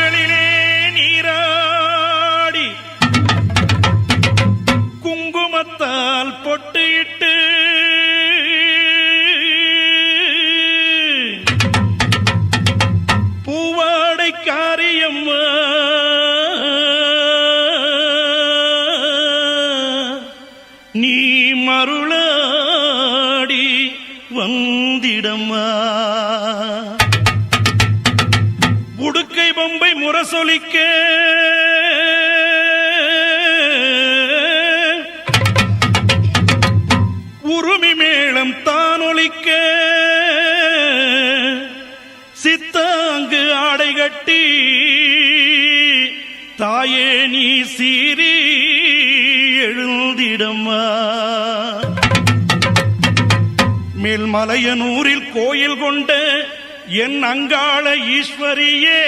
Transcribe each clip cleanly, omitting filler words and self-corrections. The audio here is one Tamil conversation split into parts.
மஞ்சளிலே நீராடி குங்குமத்தால் பொட்டிட்டு பூவாடை காரியம்மா நீ மருளாடி வந்திடம்மா. உடுக்கை பொம்பை முரசொலிக்க உருமி மேளம் தானொலிக்க சித்தாங்கு ஆடை கட்டி தாயே நீ சீரி எழுந்திடம்மா. மேல்மலையனூரில் கோயில் கொண்ட என் அங்காள ஈஸ்வரியே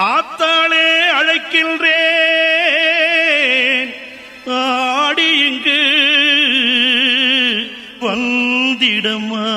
ஆத்தாளே அழைக்கின்றேன் ஆடி இங்கு வந்திடம்மா.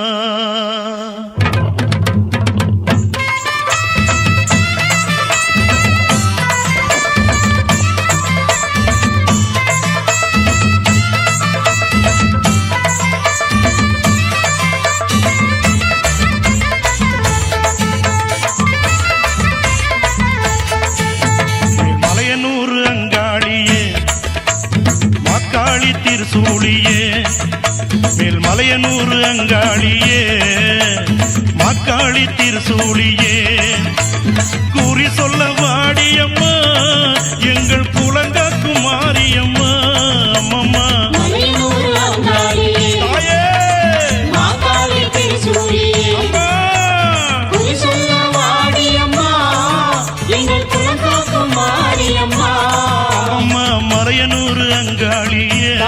திருசூழியே மேல்மலையனூர் அங்காளியே மாக்காளி திருசூழியே கூறி சொல்ல வாடியம்மா எங்கள் புலங்காக்கும் மாரியம்மா. அம்மம்மா மலையனூர் அங்காளியே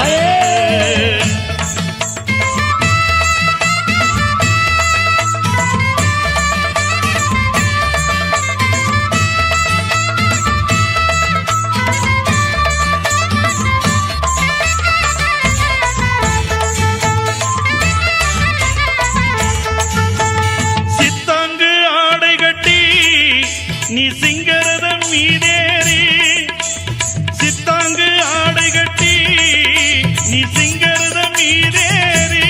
சித்தாங்கு ஆடை கட்டி நீ சிங்கரதம் மீதேறி சித்தாங்கு ஆடை கட்டி நீ சிங்கரதம் மீதேறி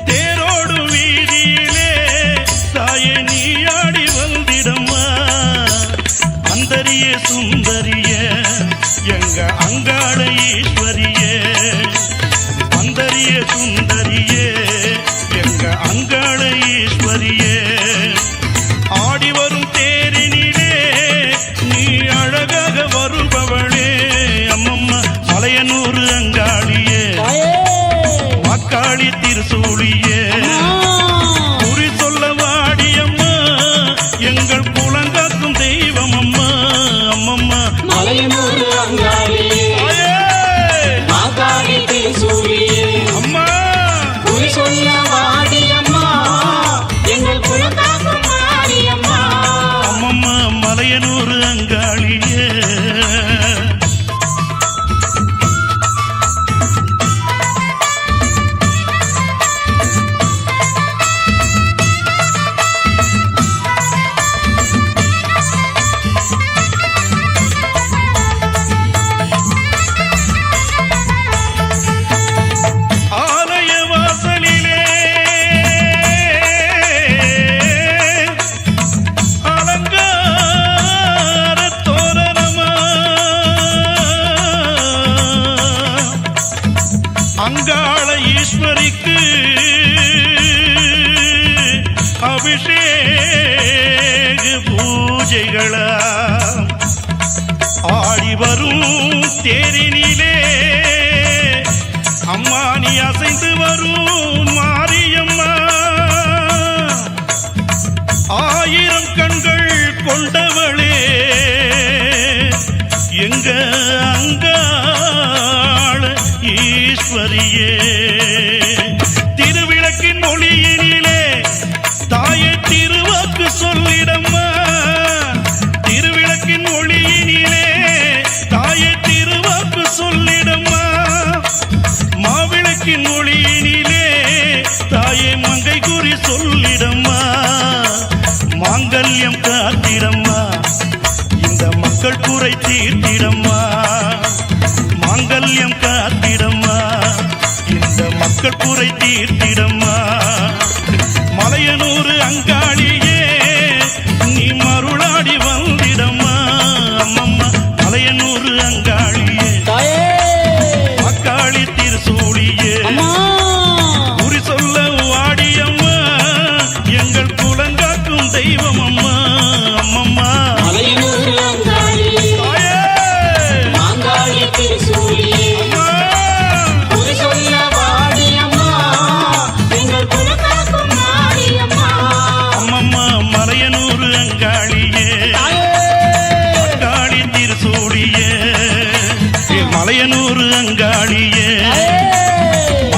தேரோடு வீதியிலே தாயே நீ ஆடி வந்திடம்மா. அந்தரிய சுந்தரிய எங்க அங்காள ஈஸ்வரியே அந்தரிய சுந்தரியே எங்க அங்காள ஈஸ்வரியே ஆடி வரும் தேரினிலே நீ அழகாக வருபவளே. அம்மம்மா மலையனூர் அங்காளியே மாக்காளி திருசூழியே குறி சொல்ல வாடியம்மா எங்கள் புலங்காக்கும் தெய்வம் அம்மா. அம்மம்மா மலையனூர் அங்காளியே மாக்காளி திருசூழியே அம்மா குறி சொல்ல வாடியம்மா எங்கள் புலங்காக்கும் மாரியம்மா. அம்மம்மா மலையனூர் அங்காளியே ஆலய வாசலிலே அலங்கார தோரணமா அங்காள ஈஸ்வரிக்கு அபிஷேக பூஜைகளா ஆடி வரும் தேரினிலே அம்மா நீ அசைந்து வரும் மாரியம்மா. ஆயிரம் கண்கள் கொண்டவளே எங்க அங்காள ஈஸ்வரியே திருவிளக்கின் ஒளியினிலே தாயை திருவாக்கு சொல்லிடம்மா. திருவிளக்கின் ஒளியினிலே தாயை திருவாக்கு சொல்லிடம்மா. மாவிளக்கின் ஒளியினிலே தாயே மங்கை குறி சொல்லிடம்மா. குறை தீர்த்திடம்மா மலையனூர் அங்காளியே நீ மருளாடி வந்திடம்மா அம்மம்மா மலையனூர் அங்காளியே அக்காளி திருசூழியே குறி சொல்ல வாடியம்மா எங்கள் குலங்காக்கும் தெய்வம் அம்மா அம்மம்மா மலையனூர் அங்காளி மாங்காளி திருசூழியே குறி சொல்ல வாடியம்மா எங்கள் குலங்காக்கும் மாரியம்மா அம்மம்மா மலையனூர் அங்காளியே அக்காளி திருசூழியே மலையனூர் அங்காளியே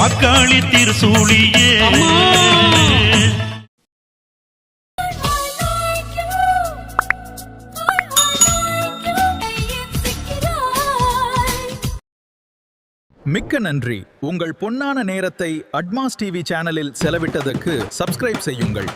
அக்காளி திருசூழியே மிக்க நன்றி. உங்கள் பொன்னான நேரத்தை அட்மாஸ் டிவி சேனலில் செலவிட்டதற்கு சப்ஸ்கிரைப் செய்யுங்கள்.